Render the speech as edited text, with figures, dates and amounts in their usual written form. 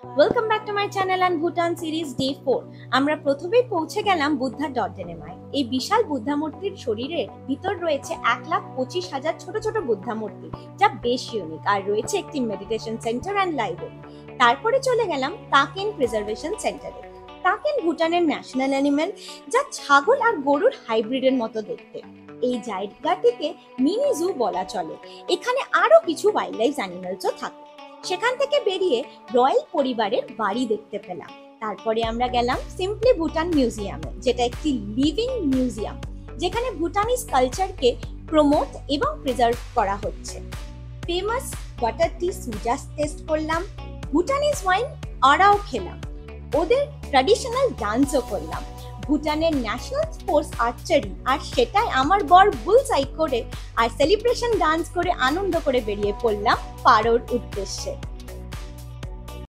Welcome back to my channel and Bhutan series day 4। আমরা প্রথমেই পৌঁছে গেলাম বুদ্ধা ডরডেনেমায়। এই বিশাল বুদ্ধা মূর্তির শরীরের ভিতর রয়েছে 1,25,000 ছোট ছোট বুদ্ধা মূর্তি, যা বেশ ইউনিক। আর রয়েছে একটি মেডিটেশন সেন্টার অ্যান্ড লাইব্রেরি। তারপরে চলে গেলাম তাকেন প্রিজার্ভেশন সেন্টারে। তাকেন ভুটানের ন্যাশনাল অ্যানিমেল, যা ছাগল আর গরুর হাইব্রিডের মতো দেখতে। এই জায়গাটিকে মিনি জু বলা চলে। এখানে আরো কিছু ওয়াইল্ড লাইফ অ্যানিমেলসও থাকে। সেখান থেকে বেরিয়ে রয়্যাল পরিবারের বাড়ি দেখতে পেলাম। তারপরে আমরা গেলাম সিম্পলি ভুটান মিউজিয়ামে, যেটা একটি লিভিং মিউজিয়াম, যেখানে ভুটানিজ কালচারকে প্রমোট এবং প্রিজার্ভ করা হচ্ছে। ফেমাস ওয়াটার টি সুজাস টেস্ট করলাম, ভুটানিজ ওয়াইন আরাও খেলাম, ওদের ট্র্যাডিশনাল ডান্সও করলাম। ভুটানের ন্যাশনাল স্পোর্টস আর্চারি, আর সেটাই আমার বর বুলসাই করে আর সেলিব্রেশন ডান্স করে আনন্দ করে বেরিয়ে পড়লাম পারোর উদ্দেশ্যে।